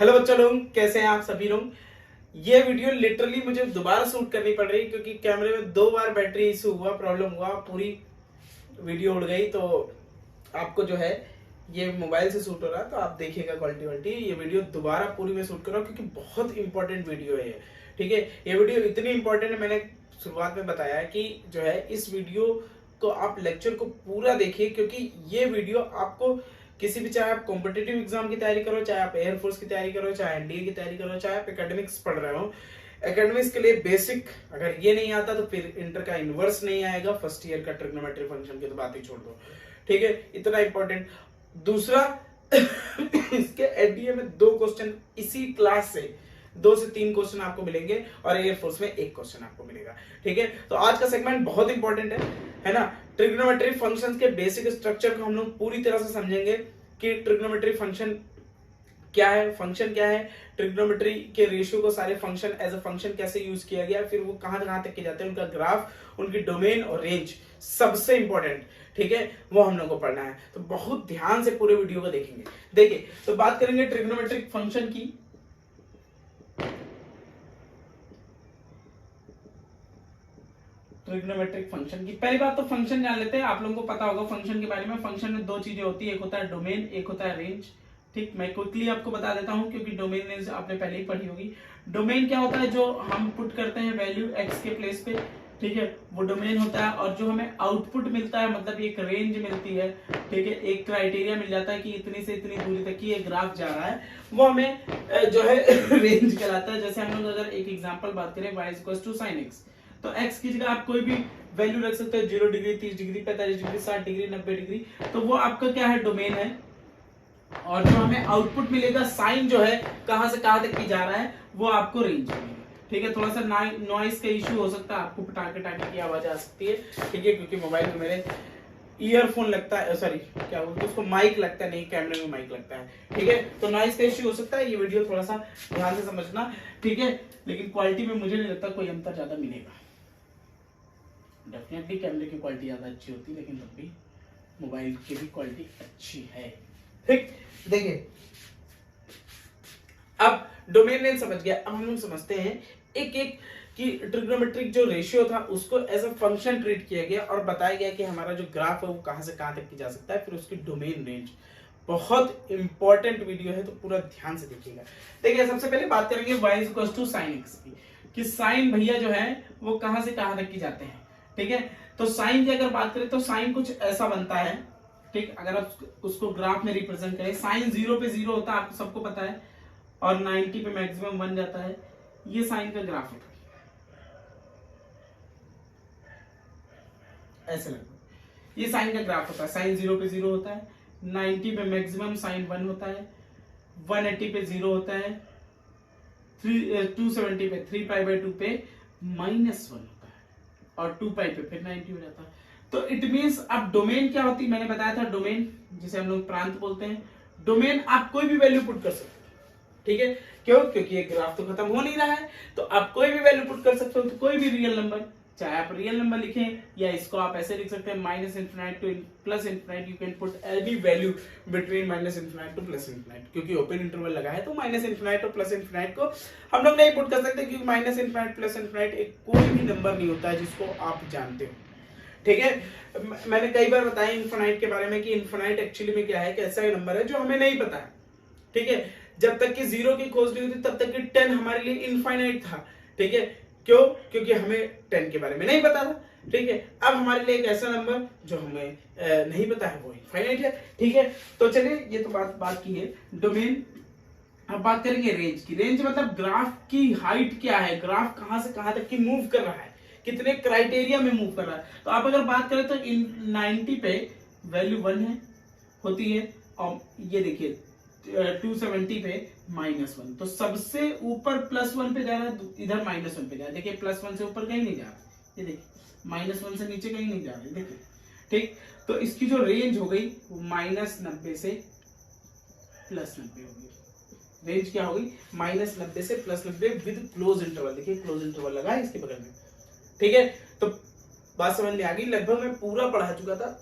Hello बच्चों लोग, कैसे हैं आप सभी लोग। ये वीडियो लिटरली मुझे दोबारा शूट करनी पड़ रही क्योंकि कैमरे में 2 बार बैटरी इशू हुआ, प्रॉब्लम हुआ, पूरी वीडियो उड़ गई। तो आपको जो है ये मोबाइल से शूट हो रहा है तो आप देखिएगा क्वालिटी वालिटी। ये वीडियो दोबारा पूरी में शूट कर रहा हूँ क्योंकि बहुत इंपॉर्टेंट वीडियो है ये। ठीक है, ये वीडियो इतनी इंपॉर्टेंट है, मैंने शुरुआत में बताया है कि जो है इस वीडियो को आप लेक्चर को पूरा देखिए क्योंकि ये वीडियो आपको किसी भी, चाहे आप कॉम्पिटेटिव एग्जाम की तैयारी करो, चाहे आप एयरफोर्स की तैयारी करो, चाहे एनडीए की तैयारी करो, चाहे आप एकेडमिक्स पढ़ रहे हो, एकेडमिक्स के लिए बेसिक अगर ये नहीं आता तो फिर इंटर का इनवर्स नहीं आएगा, फर्स्ट ईयर का ट्रिग्नोमेट्री फंक्शन की तो बात ही छोड़ दो। ठीक है, इतना इंपॉर्टेंट। दूसरा इसके एनडीए में 2 क्वेश्चन इसी क्लास से 2 से 3 क्वेश्चन आपको मिलेंगे और एयरफोर्स में 1 क्वेश्चन आपको मिलेगा। ठीक है, तो आज का सेगमेंट बहुत इंपॉर्टेंट है ना। ट्रिग्नोमेट्री फंक्शंस के बेसिक स्ट्रक्चर को हम लोग पूरी तरह से समझेंगे कि ट्रिग्नोमेट्री फंक्शन क्या है, फंक्शन क्या है, ट्रिग्नोमेट्री के रेशियो को सारे फंक्शन एज अ फंक्शन कैसे यूज किया गया, फिर वो कहां तक के जाते हैं, उनका ग्राफ, उनकी डोमेन और रेंज सबसे इंपॉर्टेंट। ठीक है, वो हम लोग को पढ़ना है, तो बहुत ध्यान से पूरे वीडियो को देखेंगे। देखिए, तो बात करेंगे ट्रिग्नोमेट्रिक फंक्शन की। ट्रिग्नोमेट्रिक फंक्शन की पहली बात तो फंक्शन जान लेते हैं। आप लोगों को पता होगा फंक्शन के बारे में। फंक्शन में 2 चीजें होती है, एक होता है डोमेन, एक होता है रेंज। ठीक, मैं क्विकली आपको बता देता हूं क्योंकि डोमेन रेंज आपने पहले ही पढ़ी होगी। डोमेन क्या होता है, जो हम पुट करते हैं वैल्यू एक्स के प्लेस पे, ठीक है, वो डोमेन होता है। और जो हमें आउटपुट मिलता है, मतलब एक रेंज मिलती है, ठीक है, एक क्राइटेरिया मिल जाता है कि इतनी से इतनी दूरी तक की ये ग्राफ जा रहा है, वो हमें जो है रेंज कहलाता है। जैसे हम लोग अगर एक एग्जांपल बात करें, y = sin x, तो x की जगह आप कोई भी वैल्यू रख सकते हो, 0 degree, 30 degree, 45 degree, 60 degree, 90 degree, तो वो आपका क्या है, डोमेन है। और जो हमें आउटपुट मिलेगा, साइन जो है कहां से कहां तक की जा रहा है, वो आपको रेंज मिलेगा। ठीक है, थोड़ा सा नॉइस का इश्यू हो सकता है, आपको पटाखे टाके की आवाज आ सकती है। ठीक है, क्योंकि मोबाइल में मेरे ईयरफोन लगता है, सॉरी क्या बोलते हैं उसको, माइक लगता है, नहीं कैमरे में माइक लगता है। ठीक है, तो नॉइस का इश्यू हो सकता है, ये वीडियो थोड़ा सा ध्यान से समझना। ठीक है, लेकिन क्वालिटी में मुझे नहीं लगता कोई अंतर ज्यादा मिलेगा। डेफिनेटली कैमरे की क्वालिटी ज्यादा अच्छी होती है, लेकिन तब भी मोबाइल की भी क्वालिटी अच्छी है। ठीक, देखिए अब डोमेन नेम समझ गया। अब हम लोग समझते हैं एक एक कि ट्रिग्नोमेट्रिक जो रेशियो था उसको एज अ फंक्शन ट्रीट किया गया और बताया गया कि हमारा जो ग्राफ है वो कहां से कहां तक की जा सकता है, फिर उसकी डोमेन रेंज। बहुत इंपॉर्टेंट वीडियो है, तो पूरा ध्यान से देखिएगा। देखिए, सबसे पहले बात करेंगे y = sin x की, कि साइन भैया जो है वो कहां से कहां तक की जाते हैं। ठीक है, तो साइन की अगर बात करें तो साइन कुछ ऐसा बनता है। ठीक, अगर आप उसको ग्राफ में रिप्रेजेंट करें, साइन 0 पे 0 होता है, आपको सबको पता है, और 90 पे मैक्सिमम बन जाता है। ये साइन का ग्राफ होता है, ऐसे लगता, ये साइन का ग्राफ होता है। साइन 0 पे 0 होता है, 90 पे मैक्सिमम साइन 1 होता है, 180 पे 0 होता है, 270 पे 3π/2 पे -1 होता है, और 2π पे फिर 90 हो जाता है। तो इट मींस अब डोमेन क्या होती है, मैंने बताया था डोमेन जिसे हम लोग प्रांत बोलते हैं। डोमेन आप कोई भी वैल्यू पुट कर सकते हो। ठीक है, क्यों, क्योंकि ये ग्राफ तो खत्म हो नहीं रहा है, तो आप कोई भी वैल्यू पुट कर सकते हो। तो कोई भी रियल नंबर, चाहे आप रियल नंबर लिखें या इसको आप ऐसे लिख सकते हैं, -∞ to +∞, you can put any value between -∞ to +∞, क्योंकि ओपन इंटरवल लगा है तो -∞ और +∞ को हम लोग नहीं पुट कर सकते, क्योंकि -∞ +∞ एक कोई भी नंबर नहीं होता है जिसको आप जानते हो। ठीक है, मैंने कई बार बताया इनफिनाइट के बारे में कि इनफिनाइट एक्चुअली में क्या है, कि ऐसा नंबर है जो हमें नहीं पता है। ठीक है, जब तक कि 0 की खोज नहीं हुई तब तक कि 10 हमारे लिए इनफाइनाइट था। ठीक है, क्यों, क्योंकि हमें 10 के बारे में नहीं पता था। ठीक है, अब हमारे लिए एक ऐसा नंबर जो हमें नहीं पता है वो इनफाइनाइट है। ठीक है, तो चलिए ये तो बात की है डोमेन। अब बात करेंगे रेंज की। रेंज मतलब ग्राफ की हाइट क्या है, ग्राफ कहां से कहां तक की मूव कर रहा है, कितने क्राइटेरिया में मूव कर रहा है। तो आप अगर बात करें तो इन 90 पे वैल्यू 1 है होती है, और ये देखिए 270 पे -1, तो सबसे ऊपर +1 पे जा रहा है, इधर -1 पे जा रहा है। देखिए, +1 से ऊपर कहीं नहीं जा रहा, ये देखिए -1 से नीचे कहीं नहीं जा रहा है, देखिए। ठीक, तो इसकी जो रेंज हो गई वो -90 से +90 हो गई। रेंज क्या होगी, -90 से +90 विद क्लोज इंटरवल। देखिए, क्लोज इंटरवल लगा है इसके बगल में। ठीक है, तो बात समझ में आ गई। लगभग मैं पूरा पढ़ा चुका था।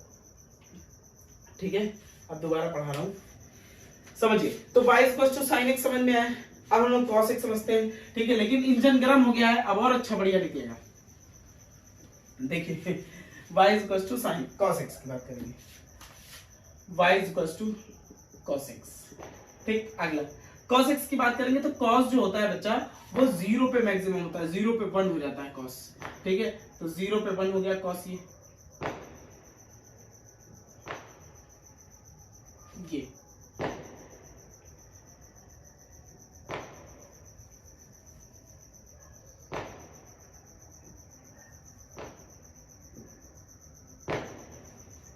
ठीक है, अब दोबारा पढ़ा रहा हूं। समझिए। तो y equal to sine x समझ में आया। अब हम लोग cos x समझते हैं, ठीक है। लेकिन इंजन गर्म हो गया है, अब और अच्छा बढ़िया निकलेगा। देखिए y equal to sine cos x की बात करेंगे, y equal to cos x, ठीक। अगला cos x की बात करेंगे तो cos जो होता है बच्चा वो 0 पे मैक्सिमम होता है, 0 पे 1 हो जाता है cos, ठीक है। तो 0 पे 1 हो गया cos, ये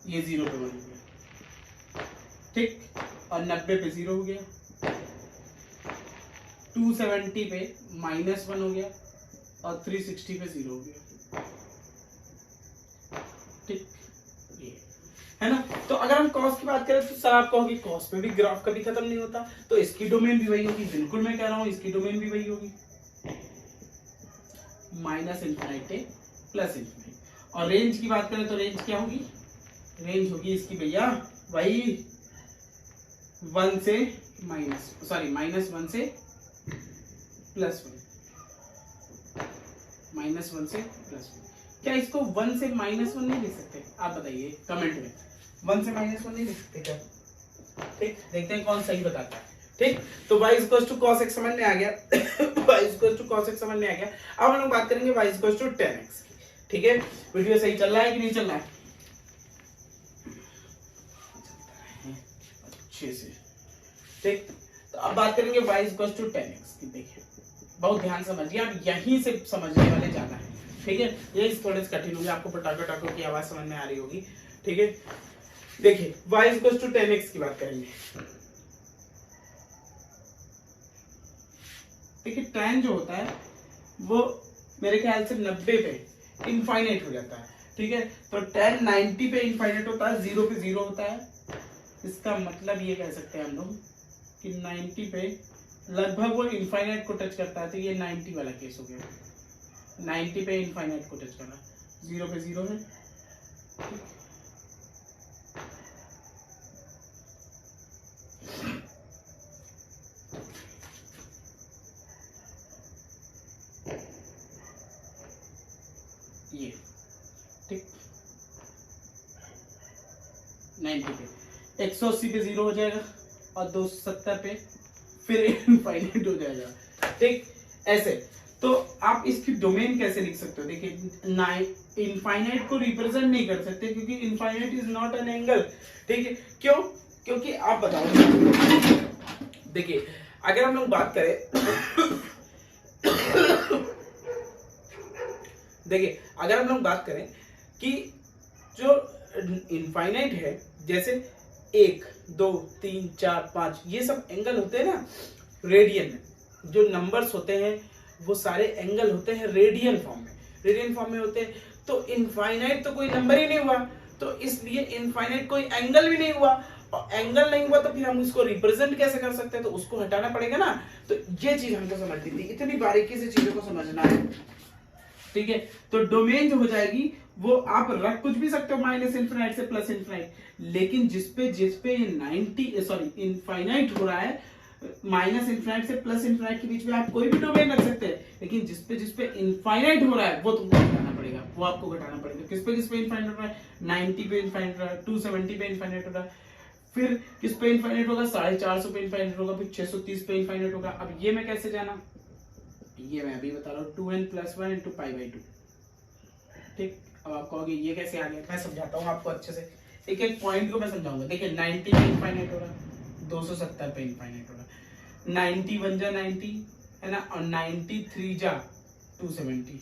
ये 0 पे 1 हो गया, ठीक। और 90 पे 0 हो गया, 270 पे -1 हो गया और 360 पे 0 हो गया, ठीक। ये है ना। तो अगर हम cos की बात करें तो सर आप कहोगे cos में भी ग्राफ कभी खत्म नहीं होता, तो इसकी डोमेन भी वही होगी। बिल्कुल मैं कह रहा हूं इसकी डोमेन भी वही होगी, -∞ प्लस ∞। और रेंज की बात करें तो रेंज क्या होगी, रेंज होगी इसकी भैया वही -1 से -1 से +1, -1 से +1। क्या इसको 1 से -1 नहीं लिख सकते? आप बताइए कमेंट में, 1 से -1 नहीं लिख सकते क्या? ठीक, देखते हैं कौन सही बताता है, ठीक। तो y equal to cos x समझ में आ गया y equal to cos x समझ में आ गया। अब हम लोग बात करेंगे y equal to tan x की, ठीक है। वीडियो सही चल रहा है कि नहीं चल रहा है? अच्छे से, ठीक। तो अब बात करेंगे y equal to tan x की। देखिए बहुत ध्यान समझिए, आप यहीं से समझने वाले ज्यादा है, ठीक है। ये थोड़े से कठिन होंगे, आपको पटाखा टाखों की आवाज समझ में आ रही होगी, ठीक है। देखिए y equal to tan x की बात करेंगे। देखिए tan जो होता है वो मेरे ख्याल से 90 पे इनफाइनाइट हो जाता है, ठीक है। तो tan 90 पे इनफाइनाइट होता है, 0 पे 0 होता है। इसका मतलब ये कह सकते हैं हम लोग कि 90 पे लगभग वो इनफाइनाइट को टच करता है, तो ये 90 वाला केस हो गया। 90 पे इनफाइनाइट को टच करना, 0 पे 0 है, ठीक। ये ठीक 90 पे 180 पे 0 हो जाएगा और 270 पे फिर इनफाइनाइट हो जाएगा, ठीक। ऐसे तो आप इसकी डोमेन कैसे लिख सकते हो? देखिए इनफाइनाइट को रिप्रेजेंट नहीं कर सकते क्योंकि infinite is not an angle, ठीक है। क्यों? क्योंकि आप बताओ, देखिए अगर हम लोग बात करें देखिए अगर हम लोग बात करें कि जो इनफाइनाइट है, जैसे 1 2 3 4 5 ये सब एंगल होते हैं ना रेडियन में, जो नंबर्स होते हैं वो सारे एंगल होते हैं रेडियन फॉर्म में होते हैं। तो इनफाइनाइट तो कोई नंबर ही नहीं हुआ, तो इसलिए इनफाइनाइट कोई एंगल भी नहीं हुआ, और एंगल नहीं हुआ तो फिर हम इसको रिप्रेजेंट कैसे कर सकते हैं? तो उसको हटाना पड़ेगा ना। तो ये चीज हमको समझनी थी, इतनी बारीकी से चीजों को समझना है, ठीक है। तो डोमेन जो हो जाएगी वो आप रख कुछ भी सकते हो, -∞ से +∞, लेकिन जिसपे 90 इनफाइनाइट हो रहा है, -∞ से +∞ के बीच में आप कोई भी डोमेन रख सकते हैं, लेकिन जिसपे इनफाइनाइट हो रहा है वो तुमको घटाना पड़ेगा, वो आपको घटाना पड़ेगा। किसपे इनफाइनाइट हो रहा है? 90 पे इनफाइनाइट हो रहा है, 270 पे इनफाइनाइट हो रहा है, फिर किस पे इनफाइनाइट होगा? 450 पे इनफाइनाइट होगा, फिर 630 पे इनफाइनाइट होगा। अब ये मैं कैसे जाना? ये मैं अभी बता रहा हूँ, 2n + 1 × π/2, ठीक। अब आप कहोगे ये कैसे आ गया? मैं समझाता हूँ आपको अच्छे से, एक एक पॉइंट को मैं समझाऊंगा। देखिए 90 पे इनफाइनाइट हो रहा है, 270 पे इनफाइनाइट हो रहा है, 90 1 जा 90 है ना, और 93 जा 270,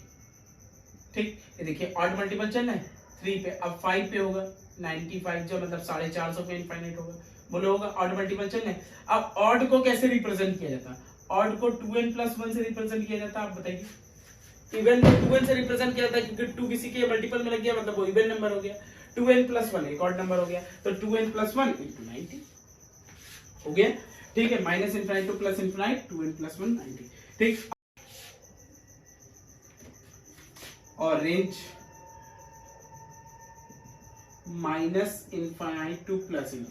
ठीक। ये देखिए ऑड मल्टीपल चल रहा है 3 पे, अब 5 पे होगा, 95 जो मतलब 450 पे इनफाइनाइट होगा, बोलो होगा ऑड मल्टीपल चल रहा है। अब ऑड को कैसे रिप्रेजेंट किया जाता है? ऑड को 2n + 1 से रिप्रेजेंट किया जाता है, आप बताइए। इवन को 2n से रिप्रेजेंट किया जाता है क्योंकि 2 किसी के मल्टीपल में लग गया, मतलब वो इवन नंबर हो गया। 2n + 1 एक ऑड नंबर हो गया, तो 2n + 1 × 90 हो गया, ठीक है। -∞ to +∞, 2n + 1 90, ठीक। और रेंज -∞ to +∞,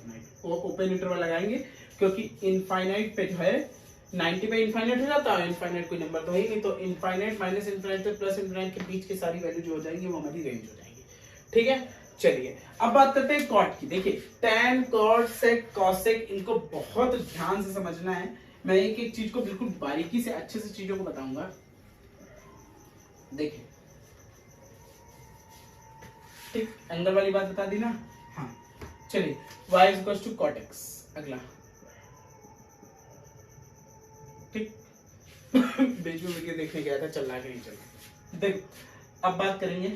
ओपन इंटरवल लगाएंगे क्योंकि इनफाइनाइट पे जो है 90 पे इनफाइनाइट हो जाता है, इनफाइनाइट कोई नंबर तो है ही नहीं, तो इनफाइनाइट माइनस इनफाइनाइट से प्लस इनफाइनाइट के बीच की सारी वैल्यू जो हो जाएंगी वो हमारी रेंज हो जाएगी। ठीक है, चलिए अब बात करते हैं कॉट की। देखिए tan, cot, sec, cosec, इनको बहुत ध्यान से समझना है। मैं एक एक चीज को बिल्कुल बारीकी से अच्छे से चीजों को बताऊंगा। देखिए ठीक, एंगल वाली बात बता दी ना। हाँ चलिए, y equals to cot x, अगला ठीक। बीच में वीडियो देखने गया था, चल रहा है कि नहीं चल रहा। देखो अब बात करेंगे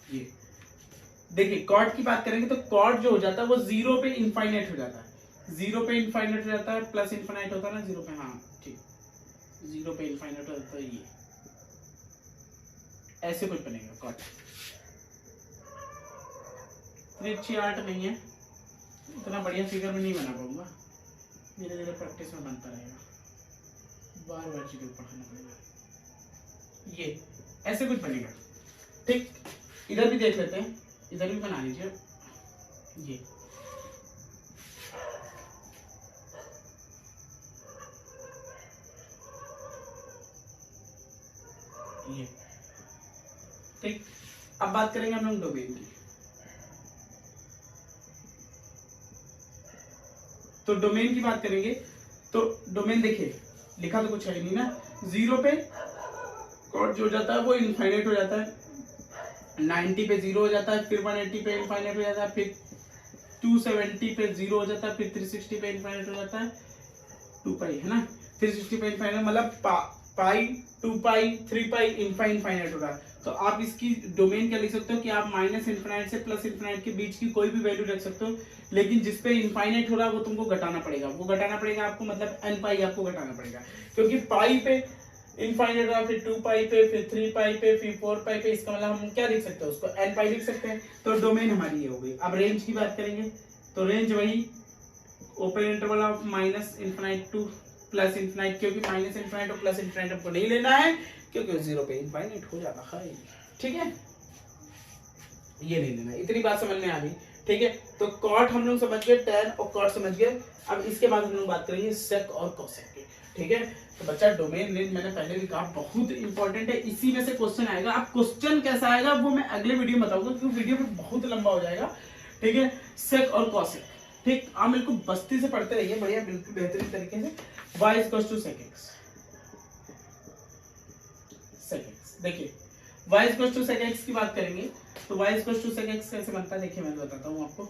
ये, देखिए कॉट की बात करेंगे तो कॉट जो हो जाता है वो 0 पे इनफाइनाइट हो जाता है, 0 पे इनफाइनाइट हो जाता है, प्लस इनफाइनाइट होता है ना 0 पे, हाँ ठीक, 0 पे इनफाइनाइट हो जाता है, ये ऐसे कुछ बनेगा कॉट। अच्छी आर्ट नहीं है, इतना बढ़िया फिगर में नहीं बना पाऊंगा, धीरे धीरे प्रैक्टिस में बनता रहेगा, बार बार चीजों को पढ़ाना पड़ेगा। ये ऐसे कुछ बनेगा ठीक। इधर भी देख लेते हैं, इधर भी बना लीजिए ये ठीक। अब बात करेंगे हम लोग डोमेन की। तो डोमेन की बात करेंगे तो डोमेन देखिए लिखा तो कुछ है नहीं ना, 0 पे कॉट जो हो जाता है वो इनफाइनाइट हो जाता है, 90 पे 0 हो जाता है, फिर 180 पे इनफाइनाइट हो जाता है, फिर 270 पे 0 हो जाता है, फिर 360 पे इनफाइनाइट हो जाता है, 2 पाई है ना, 360 पे इनफाइनाइट मतलब पाई 2 पाई 3 पाई इनफाइनाइट हो रहा है। तो आप इसकी डोमेन क्या लिख सकते हो कि आप माइनस इनफाइनाइट से प्लस इनफाइनाइट के बीच की कोई भी वैल्यू रख सकते हो, लेकिन जिसपे इनफाइनाइट हो रहा है वो तुमको घटाना पड़ेगा, वो घटाना पड़ेगा आपको, मतलब एन पाई आपको घटाना पड़ेगा, क्योंकि पाई पे इनफाइनाइट रहा, फिर 2 पाई पे, फिर 3 पाई पे, फिर 4 पाई पे, इसका मतलब हम क्या लिख सकते हैं उसको एन पाई लिख सकते हैं। तो डोमेन हमारी ये हो गई। अब रेंज की बात करेंगे तो रेंज वही open interval of minus infinite two plus infinite, क्योंकि माइनस इनफाइनाइट और प्लस इनफाइनाइट हमको नहीं लेना है क्योंकि 0 पे इनफाइनाइट हो जाता है। ठीक है, ये नहीं लेना, इतनी बात समझ में आ गई। ठीक है, तो कॉट हम लोग समझ गए, टैन और कॉट समझ गए। अब इसके बाद हम लोग बात करेंगे सेक और कोसेक की। ठीक है, तो बच्चा डोमेन रेंज मैंने पहले भी कहा बहुत इंपॉर्टेंट है, इसी में से क्वेश्चन आएगा। अब क्वेश्चन कैसा आएगा वो मैं अगले वीडियो में बताऊंगा क्योंकि वीडियो में बहुत लंबा हो जाएगा। ठीक है, सेक और कोसेक, ठीक, आप बिल्कुल बस्ती से पढ़ते रहिए, बढ़िया बिल्कुल बेहतरीन तरीके से। y equals to sec x, देखिए y equals to sec x की बात करेंगे तो y equals to sec x कैसे बनता है, देखिए मैं बताता हूँ आपको।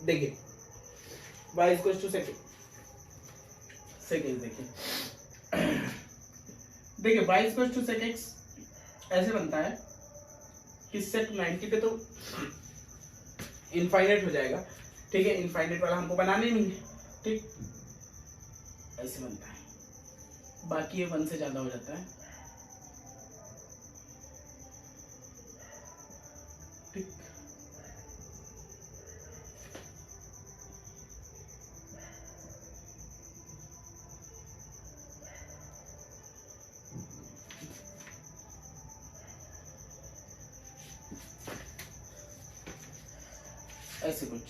देखिए y equals to sec x, देखिए y equals to sec x ऐसे बनता है कि सेक 90 पे तो इनफाइनाइट हो जाएगा। ठीक है, इनफाइनाइट वाला हमको बनाना ही नहीं है। ठीक, ऐसे बनता है, बाकी ये 1 से ज्यादा हो जाता है। ठीक, ऐसे कुछ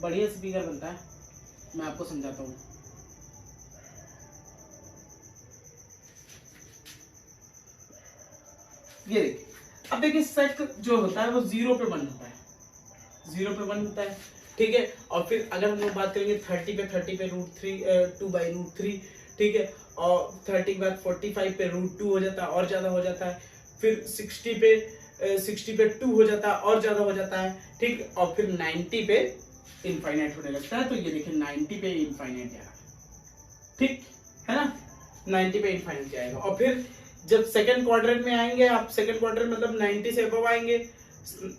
बढ़िया स्पीकर बनता है, मैं आपको समझाता हूँ। ये देखिए, अब देखिए सेक जो होता है वो 0 पे 1 होता है, 0 पे 1 होता है। ठीक है, और फिर अगर हम लोग बात करेंगे 30 पे √2/√3, ठीक है, और 30 के बाद 45 पे √2 हो जाता है और ज्यादा हो जाता है, फिर 60 पे 2 हो जाता है और ज्यादा हो जाता है। ठीक, और फिर 90 पे इनफाइनाइट होने लगता है। तो ये देखिए 90 पे इनफाइनाइट आएगा, ठीक है ना, 90 पे इनफाइनाइट जाएगा। और फिर जब सेकंड क्वाड्रेंट में आएंगे आप, सेकंड क्वाड्रेंट मतलब 90 से अबव आएंगे,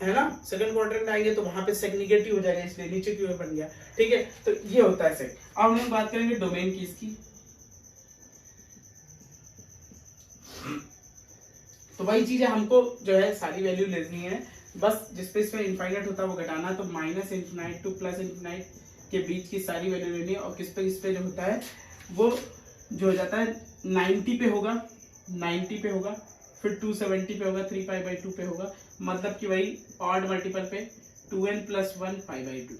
है ना, सेकंड क्वाड्रेंट में आएंगे तो वहां पे सेक निगेटिव हो जाएगा, इसलिए नीचे की ओर बन गया। ठीक है, तो ये होता है सेक। अब हम लोग बात करेंगे डोमेन की इसकी। तो वही चीज है, हमको जो है सारी वैल्यू लेनी है, बस जिस पे इसमें इनफाइनाइट होता है वो घटाना, तो minus infinite two plus infinite के बीच की सारी वैल्यू लेनी है, और किस पे जो होता है वो जो हो जाता है 90 पे होगा, 90 पे होगा, फिर 270 पे होगा, 3π/2 पे होगा, मतलब कि वही ऑड मल्टीपल पे 2n + 1 π/2।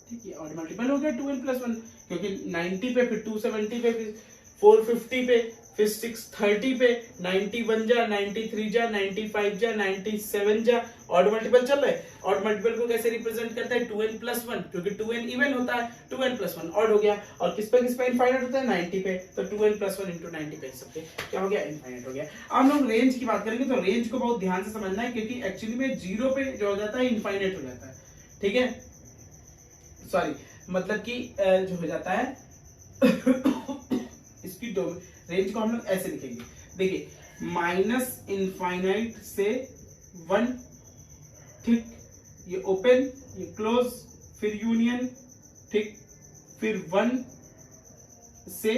ठीक है, ऑड मल्टीपल हो गया 2n + 1, क्योंकि 90 पे, फिर 270 पे, फिर 450 पे, फिर 630 पे, 91 जा, 93 जा, 95 जा, 97 जा, ऑड मल्टीपल चल रहा है। ऑड मल्टीपल को कैसे रिप्रेजेंट करता है? 2n + 1, क्योंकि 2n इवन होता है, 2n + 1 ऑड हो गया। और किस पे इनफाइनाइट होता है? 90 पे, तो 2n + 1 × 90 पे सब पे क्या हो गया? इनफाइनाइट हो गया। अब हम लोग रेंज की बात करेंगे, तो रेंज को बहुत ध्यान से समझना है, क्योंकि एक्चुअली में 0 पे जो हो जाता है इनफाइनाइट हो जाता है। ठीक है, सॉरी, मतलब कि जो हो जाता है इसकी रेंज को हम लोग ऐसे लिखेंगे, देखिए, माइनस इनफाइनाइट से 1, ठीक, ये ओपन, ये क्लोज, फिर यूनियन, ठीक, फिर 1 से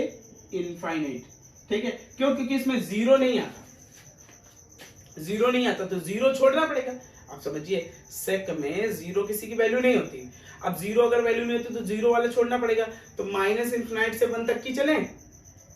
इनफाइनाइट। ठीक है, क्यों? क्योंकि इसमें 0 नहीं आता, 0 नहीं आता, तो 0 छोड़ना पड़ेगा। आप समझिए, सेक में 0 किसी की वैल्यू नहीं होती। अब 0 अगर वैल्यू नहीं होती तो 0 वाला छोड़ना पड़ेगा। तो माइनस इन्फिनाइट से 1 तक की चले,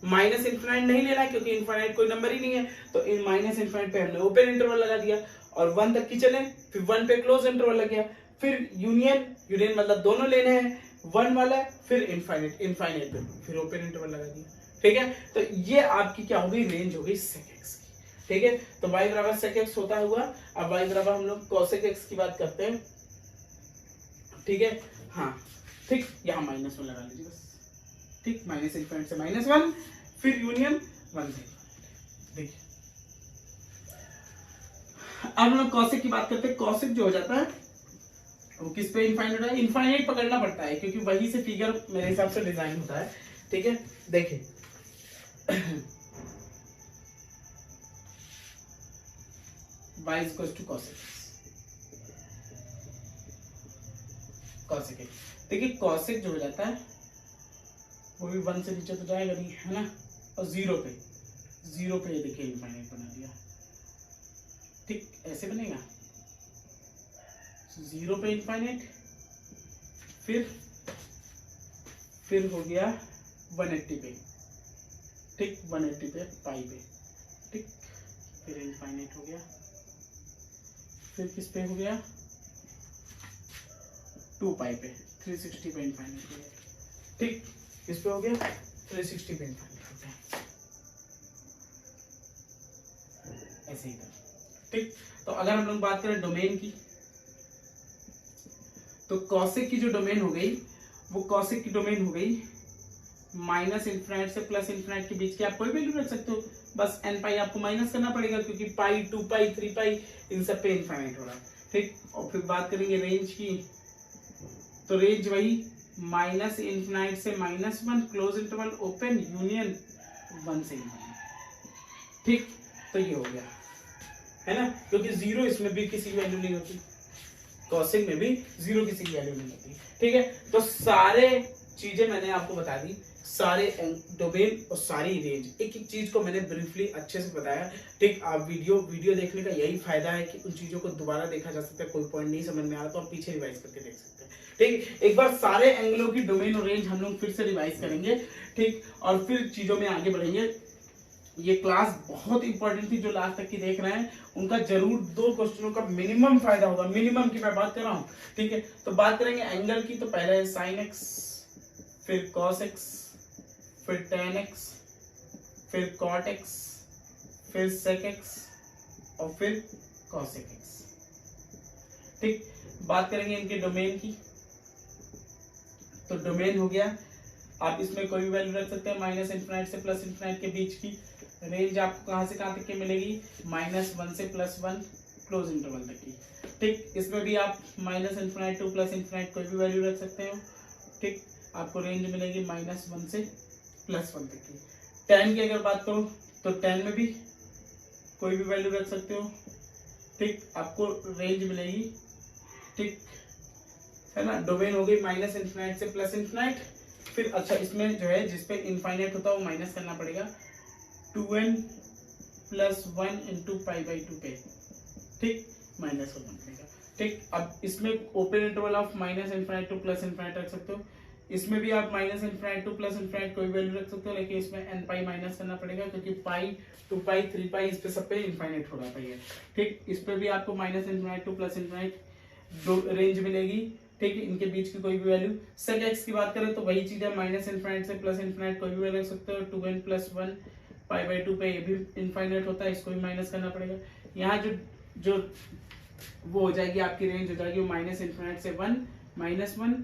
माइनस इन्फिनाइट नहीं लेना है, क्योंकि इन्फिनाइट कोई नंबर ही नहीं है। तो इन माइनस इन्फिनाइट पे हमने ओपन इंटरवल लगा दिया, और 1 तक की चले, फिर 1 पे क्लोज इंटरवल लग गया, फिर यूनियन, यूनियन मतलब दोनों लेने हैं, 1 वाला, फिर इनफाइनाइट, इनफाइनाइट पे फिर ओपन इंटरवल लगा दिया। ठीक है, तो ये आपकी क्या हो गई? रेंज हो गई sec x की। ठीक है, तो y बराबर sec x होता हुआ, अब y बराबर हम लोग cosec x की बात करते हैं। ठीक है, हाँ, ठीक, यहाँ -1 लगा लीजिए बस। ठीक, माइनस इनफिनिटी से -1, फिर यूनियन 1 से। देखिए, अब हम लोग cosec की बात करते हैं। cosec जो हो जाता है वो किस पे इनफाइनाइट होता है? इनफाइनाइट पकड़ना पड़ता है, क्योंकि वही से फिगर मेरे हिसाब से डिजाइन होता है। ठीक है, देखिए y = cosec x। देखिए, cosec जो हो जाता है वो भी 1 से नीचे तो जाएगा नहीं, है ना, और 0 पे ये देखिए इनफाइनाइट बना दिया। ठीक, ऐसे बनेगा, 0 पे इनफाइनाइट, फिर हो गया 180 पे, ठीक, 180 पे पाई पे, ठीक, फिर इनफाइनाइट हो गया, फिर किस पे हो गया? 2 पाई पे, 360 पे इनफाइनाइट हो गया। ठीक, किस पे हो गया? 360 पे इनफाइनाइट हो गया, ऐसे ही कर। ठीक, तो अगर हम लोग बात करें डोमेन की, तो कॉसेक की जो डोमेन हो गई, वो कॉसेक की डोमेन हो गई माइनस इन्फिनाइट से प्लस इन्फिनाइट के बीच की। आप कोई वैल्यू रख सकते हो, बस n पाई आपको माइनस करना पड़ेगा, क्योंकि पाई, 2 पाई, 3 पाई, इन सब पे इनफाइनाइट हो रहा है। ठीक, और फिर बात करेंगे रेंज की, तो रेंज वही माइनस इन्फिनाइट से -1, क्लोज इंटरवल, ओपन, यूनियन 1 से इनफाइनाइट। ठीक, तो ये हो गया, है ना, क्योंकि 0 इसमें भी किसी की वैल्यू नहीं होती, कॉसेक में भी 0 किसी की वैल्यू नहीं होती। ठीक है, तो सारे चीजें मैंने आपको बता दी, सारे डोमेन और सारी रेंज, एक एक चीज को मैंने ब्रीफली अच्छे से बताया। ठीक, आप वीडियो देखने का यही फायदा है कि उन चीजों को दोबारा देखा जा सकता है। कोई पॉइंट नहीं समझ में आ रहा तो आप पीछे रिवाइज करके देख सकते हैं। ठीक, एक बार सारे एंगलों की डोमेन और रेंज हम लोग फिर से रिवाइज करेंगे। ठीक, और फिर चीजों में आगे बढ़ेंगे। ये क्लास बहुत इंपॉर्टेंट थी, जो लास्ट तक की देख रहे हैं उनका जरूर 2 क्वेश्चनों का मिनिमम फायदा होगा, मिनिमम की मैं बात कर रहा हूँ। ठीक है, तो बात करेंगे एंगल की, तो पहले है sin x, फिर cos x, फिर tan x, फिर cot x, फिर sec x, और फिर cosec x। ठीक, बात करेंगे इनके डोमेन की, तो डोमेन हो गया, आप इसमें कोई भी वैल्यू रख सकते हैं, माइनस इन्फिनाइट से प्लस इन्फिनाइट के बीच की। रेंज आपको कहां से कहां तक की मिलेगी? -1 से +1, क्लोज इंटरवल तक की। ठीक, इसमें भी आप minus infinite two plus infinite कोई भी वैल्यू रख सकते हो। ठीक, आपको रेंज मिलेगी -1 से +1 तक की। tan की अगर बात करो तो tan में भी कोई भी वैल्यू रख सकते हो। ठीक, आपको रेंज मिलेगी, ठीक है ना। डोमेन हो गई माइनस इन्फिनाइट से प्लस इन्फिनाइट। फिर अच्छा, इसमें जो है जिसपे इनफाइनाइट होता है वो माइनस करना पड़ेगा, 2n + 1 × π/2 पे। ठीक, माइनस वन बनेगा। ठीक, अब इसमें open interval of minus infinite two plus infinite रख सकते हो, इसमें भी आप minus infinite two plus infinite कोई वैल्यू रख सकते हो, लेकिन इसमें एन पाई माइनस करना पड़ेगा क्योंकि पाई 2 पाई 3 पाई इस पे सब पे इनफाइनाइट हो रहा है। ठीक, इस पे भी आपको minus infinite two plus infinite दो रेंज मिलेगी। ठीक है, इनके बीच की कोई भी वैल्यू। सेक एक्स की बात करें तो वही चीज है, माइनस इनफाइनाइट से प्लस इनफाइनाइट कोई भी वैल्यू रख सकते हो। 2n प्लस 1 पाई बाई 2 पे ये भी इनफाइनाइट होता है, इसको भी माइनस करना पड़ेगा। यहाँ जो वो हो जाएगी आपकी रेंज हो जाएगी माइनस इनफाइनाइट से 1 minus 1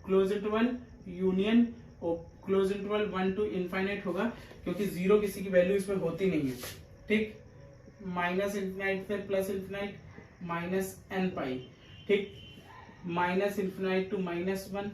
close interval union close interval 1 to infinite होगा, क्योंकि जीरो किसी की वैल्यू इसमें होती नहीं है। ठीक, माइनस इनफाइनाइट से plus infinite minus n pi. ठीक, minus infinite to minus 1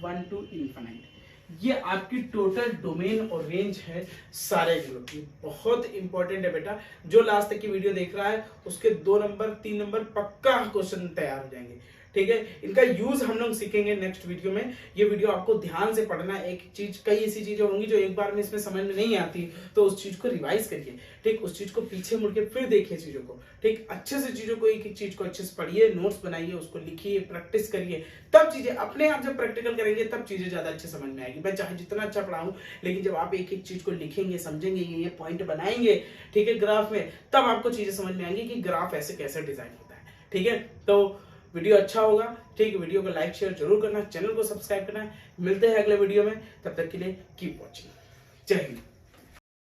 1 to infinite. ये आपकी टोटल डोमेन और रेंज है सारे ग्रुप की। बहुत इंपॉर्टेंट है बेटा, जो लास्ट तक की वीडियो देख रहा है उसके 2 नंबर 3 नंबर पक्का क्वेश्चन तैयार हो जाएंगे। ठीक है, इनका यूज हम लोग सीखेंगे नेक्स्ट वीडियो में। ये वीडियो आपको ध्यान से पढ़ना, एक चीज कई ऐसी चीजें होंगी जो एक बार में इसमें समझ में नहीं आती, तो उस चीज को रिवाइज करिए। ठीक, उस चीज को पीछे मुड़ के फिर देखिए चीजों को। ठीक, अच्छे से चीजों को एक एक चीज को अच्छे से पढ़िए, नोट्स बनाइए, उसको लिखिए, प्रैक्टिस करिए, तब चीजें अपने आप जब प्रैक्टिकल करेंगे तब चीजें ज्यादा अच्छे समझ में आएगी। मैं चाहे जितना अच्छा पढ़ाऊं, लेकिन जब आप एक एक चीज को लिखेंगे, समझेंगे, ये पॉइंट बनाएंगे, ठीक है, ग्राफ में, तब आपको चीजें समझ में आएंगी कि ग्राफ ऐसे कैसे डिजाइन होता है। ठीक है, तो वीडियो अच्छा होगा। ठीक है, वीडियो को लाइक शेयर जरूर करना, चैनल को सब्सक्राइब करना। मिलते हैं अगले वीडियो में, तब तक के लिए कीप वॉचिंग। जय हिंद।